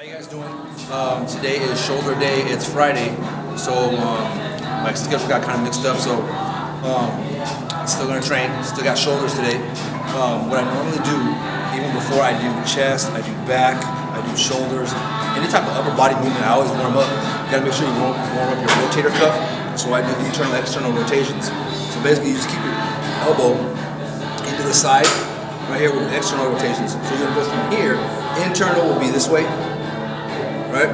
How you guys doing? Today is shoulder day. It's Friday, so my schedule got kind of mixed up. So still gonna train. Still got shoulders today. What I normally do, even before I do chest, I do back, I do shoulders, any type of upper body movement, I always warm up. You gotta make sure you warm up your rotator cuff. So I do internal, external rotations. So basically, you just keep your elbow into the side right here with the external rotations. So you're gonna go from here. Internal will be this way. Right?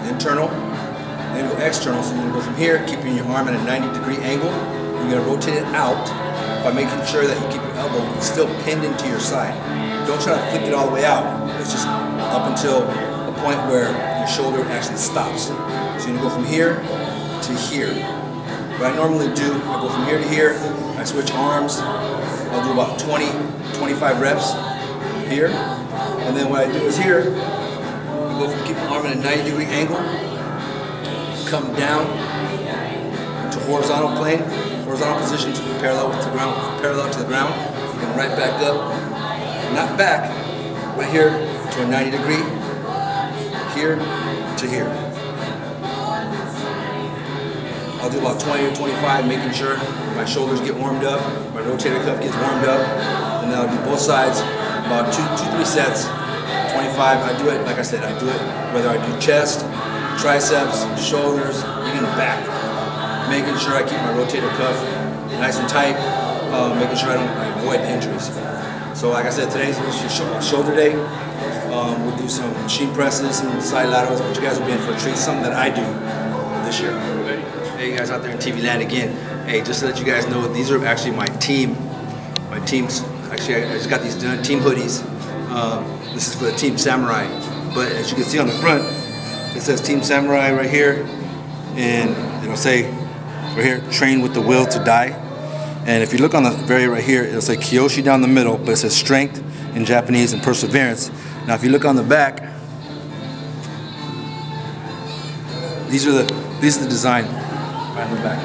Internal, then you go external, so you're going to go from here, keeping your arm at a 90-degree angle. You're going to rotate it out by making sure that you keep your elbow still pinned into your side. Don't try to flip it all the way out. It's just up until a point where your shoulder actually stops. So you're going to go from here to here. What I normally do, I go from here to here, I switch arms, I'll do about 20, 25 reps here, and then what I do is here, go from keep your arm in a 90-degree angle, come down to horizontal plane, horizontal position to parallel to the ground, and right back up, not back, right here to a 90-degree, here to here. I'll do about 20 or 25, making sure my shoulders get warmed up, my rotator cuff gets warmed up, and then I'll do both sides, about 2-3 sets. 25, I do it, like I said, I do it whether I do chest, triceps, shoulders, even back. Making sure I keep my rotator cuff nice and tight, making sure I avoid injuries. So like I said, today's shoulder day. We'll do some machine presses, some side laterals, but you guys will be in for a treat, something that I do this year. Hey, you guys out there in TV land again. Hey, just to let you guys know, these are actually my team's, actually I just got these done, team hoodies. This is for the Team Samurai, but as you can see on the front, it says Team Samurai right here, and it'll say right here, train with the will to die. And if you look on the very right here, it'll say Kyoshi down the middle, but it says strength in Japanese and perseverance. Now if you look on the back, these are the design right on the back.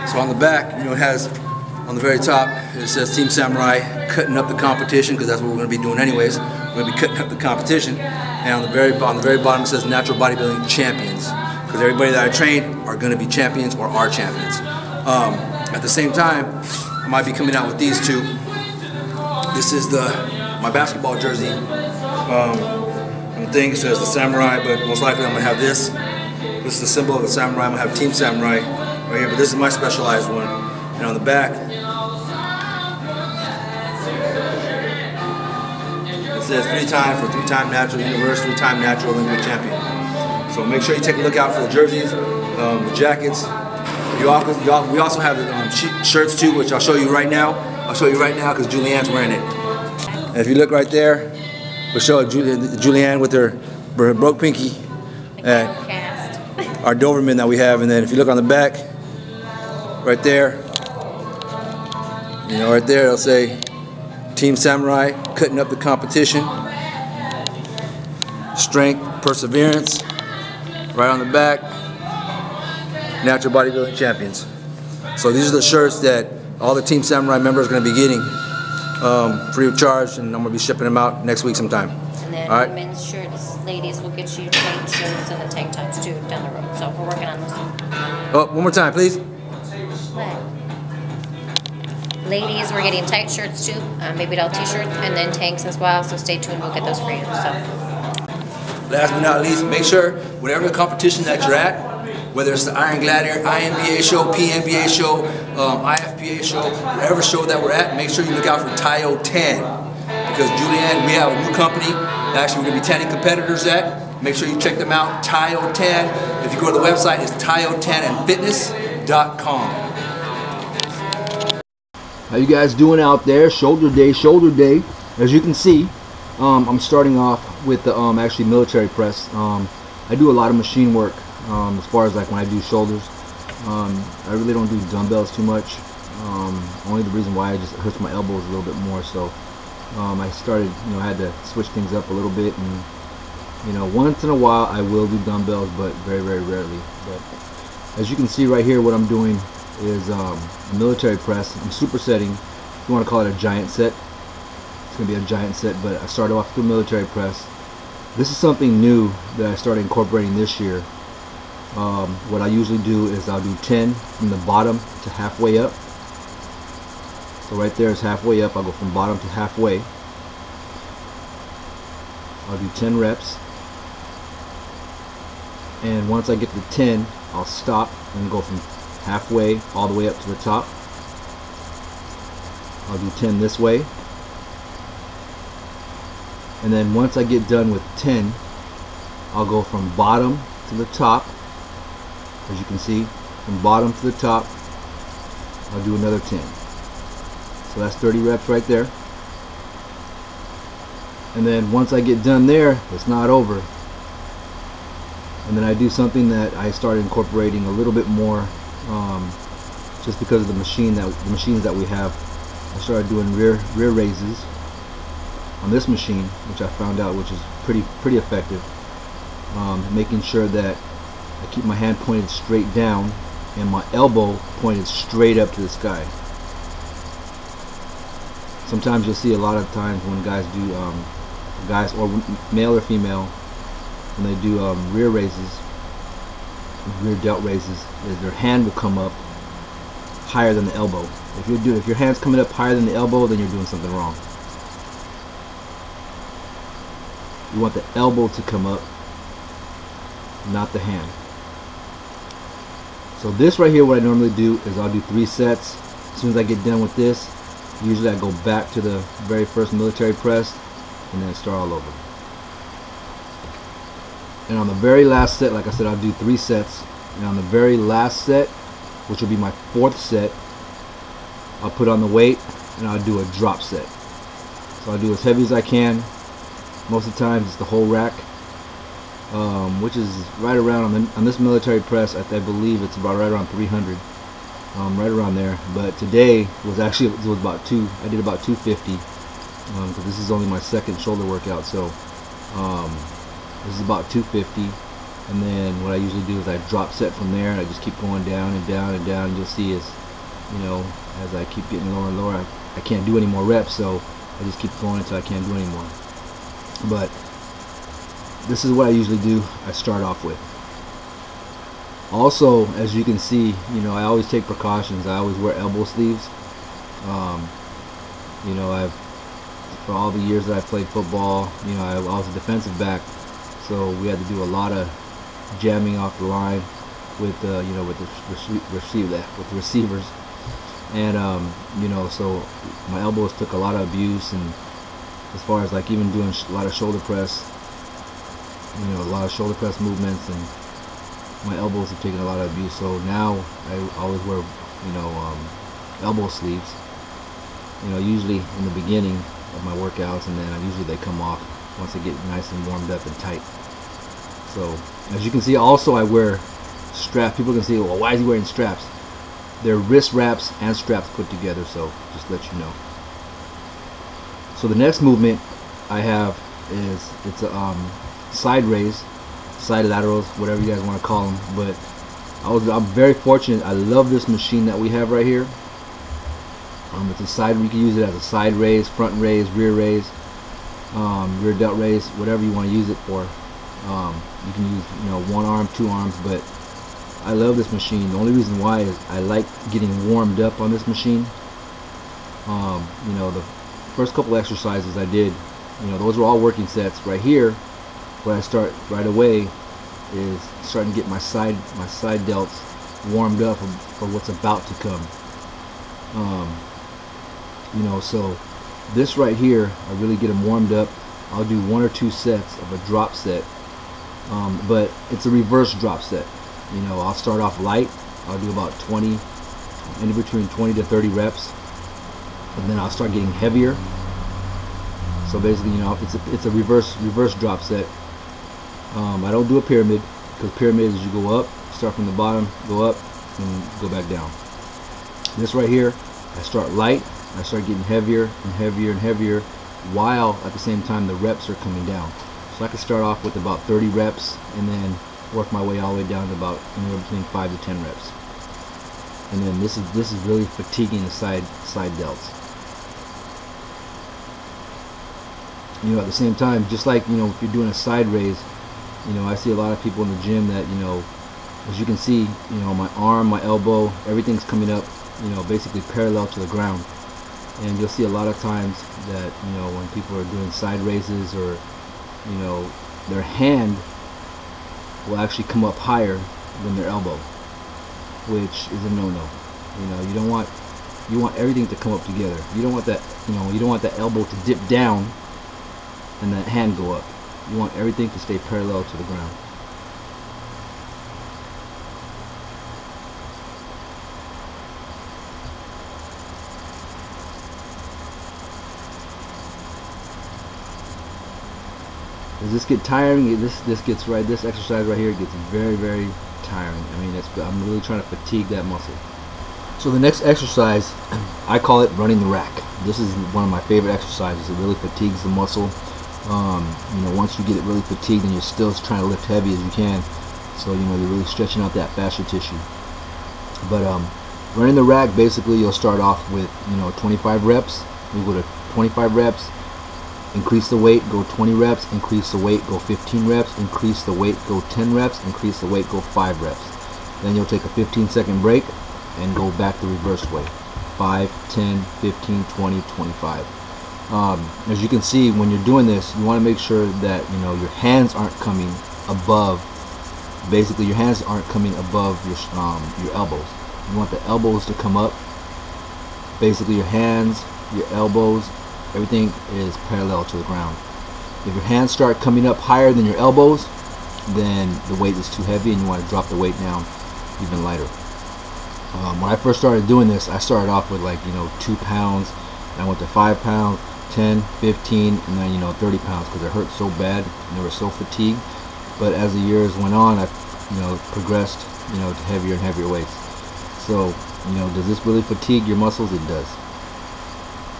So on the back, you know, it has, on the very top, it says Team Samurai, cutting up the competition, because that's what we're going to be doing anyways. We're going to be cutting up the competition. And on the very bottom, it says Natural Bodybuilding Champions, because everybody that I train are going to be champions or are champions. At the same time, I might be coming out with these two. This is my basketball jersey. The thing it says the Samurai, but most likely I'm going to have this. This is the symbol of the Samurai. I'm going to have Team Samurai right here, but this is my specialized one. And on the back, it says three-time natural universe, 3-time natural Olympia champion. So make sure you take a look out for the jerseys, the jackets. We also have shirts too, which I'll show you right now. I'll show you right now because Julianne's wearing it. And if you look right there, we'll show Julianne with her broke pinky. Our Doberman that we have, and then if you look on the back, right there, you know, right there it'll say Team Samurai, cutting up the competition, strength, perseverance. Right on the back, Natural Bodybuilding Champions. So these are the shirts that all the Team Samurai members are going to be getting free of charge, and I'm going to be shipping them out next week sometime. And then all right? Men's shirts, ladies will get you tank shirts and the tank tops too down the road. So we're working on those. Oh, one more time, please. What? Ladies, we're getting tight shirts too, baby doll t-shirts, and then tanks as well. So stay tuned, we'll get those for you. So. Last but not least, make sure whatever the competition that you're at, whether it's the Iron Gladiator, INBA show, PNBA show, IFPA show, whatever show that we're at, make sure you look out for Tayo 10. Because Julianne, we have a new company that actually we're going to be tanning competitors at. Make sure you check them out, Tayo 10. If you go to the website, it's tayo10andfitness.com. How you guys doing out there? Shoulder day, shoulder day. As you can see, I'm starting off with the actually military press. I do a lot of machine work as far as like when I do shoulders. I really don't do dumbbells too much. Only the reason why it just hurts my elbows a little bit more. So I started, you know, I had to switch things up a little bit, and you know, once in a while I will do dumbbells, but very, very rarely. But as you can see right here, what I'm doing is a military press. I'm supersetting. If you want to call it a giant set, it's going to be a giant set, but I started off with a military press. This is something new that I started incorporating this year. What I usually do is I'll do 10 from the bottom to halfway up. So right there is halfway up. I'll go from bottom to halfway. I'll do 10 reps. And once I get to 10, I'll stop and go from halfway all the way up to the top. I'll do 10 this way. And then once I get done with 10, I'll go from bottom to the top. As you can see, from bottom to the top, I'll do another 10. So that's 30 reps right there. And then once I get done there, it's not over. And then I do something that I started incorporating a little bit more, just because of the machines that we have. I started doing rear raises on this machine, which I found out which is pretty effective. Making sure that I keep my hand pointed straight down and my elbow pointed straight up to the sky. Sometimes you'll see a lot of times when guys do, guys or male or female, when they do rear raises, rear delt raises, is their hand will come up higher than the elbow. If your hand's coming up higher than the elbow, then you're doing something wrong. You want the elbow to come up, not the hand. So this right here, what I normally do is I'll do 3 sets. As soon as I get done with this, usually I go back to the very first military press and then start all over. And on the very last set, like I said, I'll do 3 sets. And on the very last set, which will be my 4th set, I'll put on the weight and I'll do a drop set. So I'll do as heavy as I can. Most of the times it's the whole rack, which is right around on this military press. I believe it's about right around 300, right around there. But today was actually about I did about 250, because this is only my 2nd shoulder workout. So this is about 250, and then what I usually do is I drop set from there, and I just keep going down and down and down. And you'll see as as I keep getting lower and lower, I can't do any more reps, so I just keep going until I can't do any more. But this is what I usually do. I start off with. Also, as you can see, I always take precautions. I always wear elbow sleeves. For all the years that I played football, I was a defensive back, so we had to do a lot of jamming off the line with with the receivers, and so my elbows took a lot of abuse. And as far as like even doing a lot of shoulder press, a lot of shoulder press movements, and my elbows have taken a lot of abuse. So now I always wear elbow sleeves, usually in the beginning of my workouts, and then usually they come off once I get nice and warmed up and tight. So as you can see, also I wear straps. People can say, well, why is he wearing straps? They're wrist wraps and straps put together, so just let you know. So the next movement I have is it's a side raise, side laterals, whatever you guys want to call them. But I'm very fortunate. I love this machine that we have right here. It's a side. You can use it as a side raise, front raise, rear delt raise, whatever you want to use it for. You can use 1 arm, 2 arms, but I love this machine. The only reason why is I like getting warmed up on this machine. The first couple exercises I did, those were all working sets. Right here, what I start right away is starting to get my side delts warmed up for what's about to come. So this right here, I really get them warmed up. I'll do 1 or 2 sets of a drop set, but it's a reverse drop set. I'll start off light. I'll do about 20, in between 20 to 30 reps, and then I'll start getting heavier. So basically, it's a reverse drop set. I don't do a pyramid, because pyramid is you go up, start from the bottom, go up, and go back down. This right here, I start light, I start getting heavier and heavier and heavier, while at the same time the reps are coming down. So I can start off with about 30 reps and then work my way all the way down to about anywhere between 5 to 10 reps. and then this is really fatiguing the side delts. You know, at the same time, just like, you know, if you're doing a side raise, you know, I see a lot of people in the gym that, you know, as you can see, you know, my arm, my elbow, everything's coming up, you know, basically parallel to the ground. And you'll see a lot of times that, you know, when people are doing side raises, or, you know, their hand will actually come up higher than their elbow, which is a no-no. You know, you want everything to come up together. You don't want that, you know, you don't want that elbow to dip down and that hand go up. You want everything to stay parallel to the ground. Does this get tiring? This exercise right here gets very, very tiring. I mean, I'm really trying to fatigue that muscle. So the next exercise, I call it running the rack. This is one of my favorite exercises. It really fatigues the muscle. You know, once you get it really fatigued, and you're still trying to lift heavy as you can, so you know, you're really stretching out that fascia tissue. But running the rack, basically, you'll start off with, you know, 25 reps. You go to 25 reps, increase the weight, go 20 reps, increase the weight, go 15 reps, increase the weight, go 10 reps, increase the weight, go 5 reps. Then you'll take a 15-second break and go back the reverse way. 5, 10, 15, 20, 25. As you can see, when you're doing this, you want to make sure that, you know, your hands aren't coming above. Basically, your hands aren't coming above your elbows. You want the elbows to come up. Basically, your hands, your elbows, everything is parallel to the ground. If your hands start coming up higher than your elbows, then the weight is too heavy, and you want to drop the weight down even lighter. When I first started doing this, I started off with, like, you know, 2 pounds. And I went to 5 pounds, 10, 15, and then, you know, 30 pounds, because it hurt so bad and they were so fatigued. But as the years went on, I, you know, progressed, you know, to heavier and heavier weights. So, you know, does this really fatigue your muscles? It does.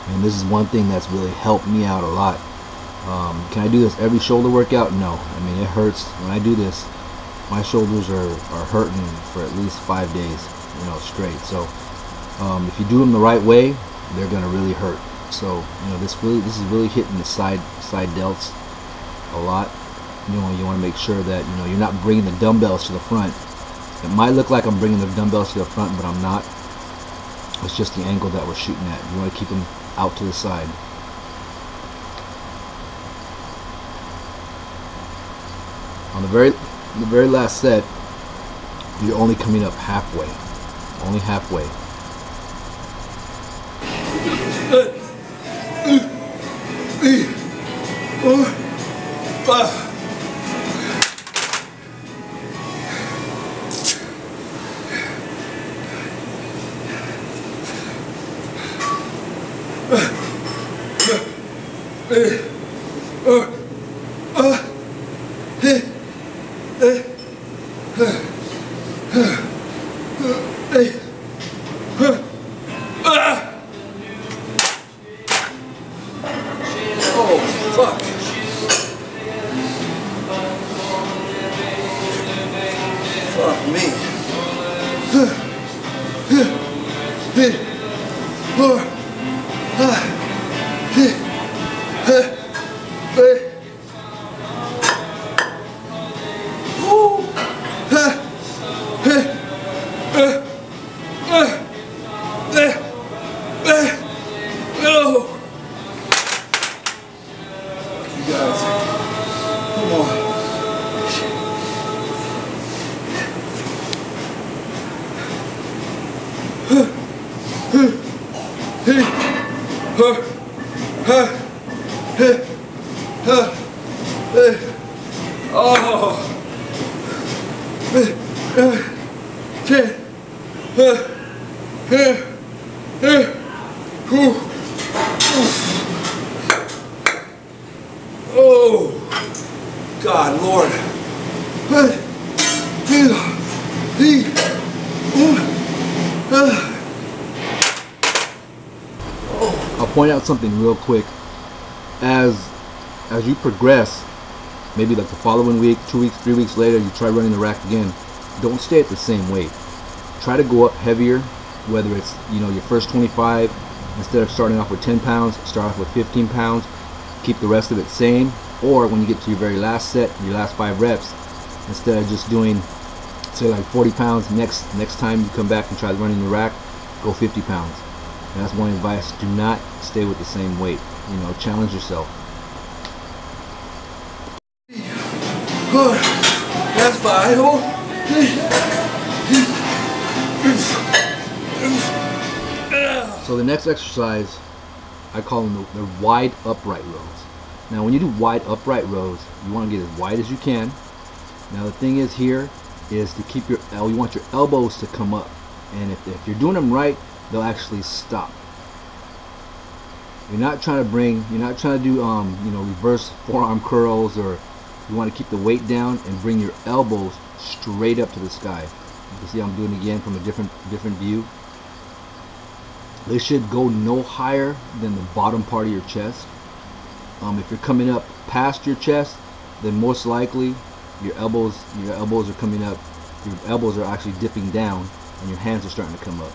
And this is one thing that's really helped me out a lot. Can I do this every shoulder workout? No. I mean, it hurts. When I do this, my shoulders are hurting for at least 5 days, you know, straight. So if you do them the right way, they're gonna really hurt. So, you know, this is really hitting the side delts a lot. You know, you want to make sure that, you know, you're not bringing the dumbbells to the front. It might look like I'm bringing the dumbbells to the front, but I'm not. It's just the angle that we're shooting at. You want to keep them out to the side. On the very last set, you're only coming up halfway. Only halfway. Fuck. Fuck me. Oh, God, Lord. I'll point out something real quick. As you progress, maybe like the following week, 2 weeks, 3 weeks later, you try running the rack again. Don't stay at the same weight. Try to go up heavier whether it's, you know, your first 25, instead of starting off with 10 pounds, start off with 15 pounds, keep the rest of it same. Or when you get to your very last set, your last 5 reps, instead of just doing, say, like 40 pounds, next time you come back and try running the rack, go 50 pounds. And that's one advice: do not stay with the same weight. You know, challenge yourself. That's 5. So the next exercise, I call them the wide upright rows. Now when you do wide upright rows, you want to get as wide as you can. Now the thing is here is to keep you want your elbows to come up, and if you're doing them right, they'll actually stop. You're not trying to do you know, reverse forearm curls, or you want to keep the weight down and bring your elbows straight up to the sky. You can see I'm doing it again from a different view. They should go no higher than the bottom part of your chest. If you're coming up past your chest, then most likely your elbows are coming up. Your elbows are actually dipping down, and your hands are starting to come up.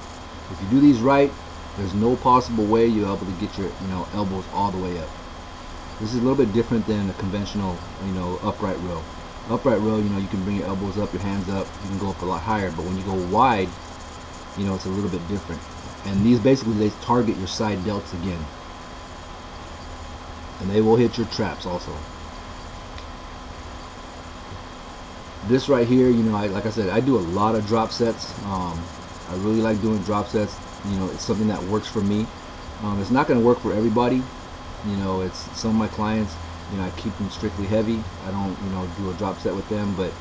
If you do these right, there's no possible way you're able to get your, you know, elbows all the way up. This is a little bit different than a conventional, you know, upright row. Upright row, you know, you can bring your elbows up, your hands up, you can go up a lot higher. But when you go wide, you know, it's a little bit different. And these basically, they target your side delts again, and they will hit your traps also. This right here, you know, like I said, I do a lot of drop sets. I really like doing drop sets. You know, it's something that works for me. It's not going to work for everybody. You know, it's some of my clients, you know, I keep them strictly heavy. I don't, you know, do a drop set with them, but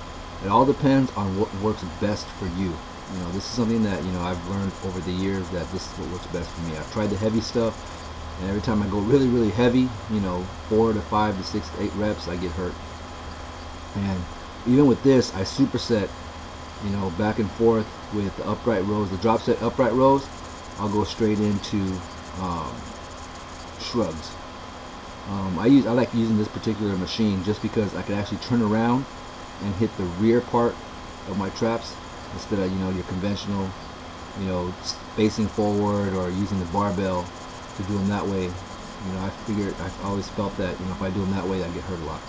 it all depends on what works best for you. You know, this is something that, you know, I've learned over the years, that this is what works best for me. I've tried the heavy stuff, and every time I go really, really heavy, you know, 4 to 5 to 6 to 8 reps, I get hurt. And even with this, I superset, you know, back and forth with the upright rows, the drop set upright rows. I'll go straight into shrugs. I like using this particular machine just because I can actually turn around and hit the rear part of my traps instead of, you know, your conventional, you know, facing forward or using the barbell to do them that way. You know, I've always felt that, you know, if I do them that way, I get hurt a lot.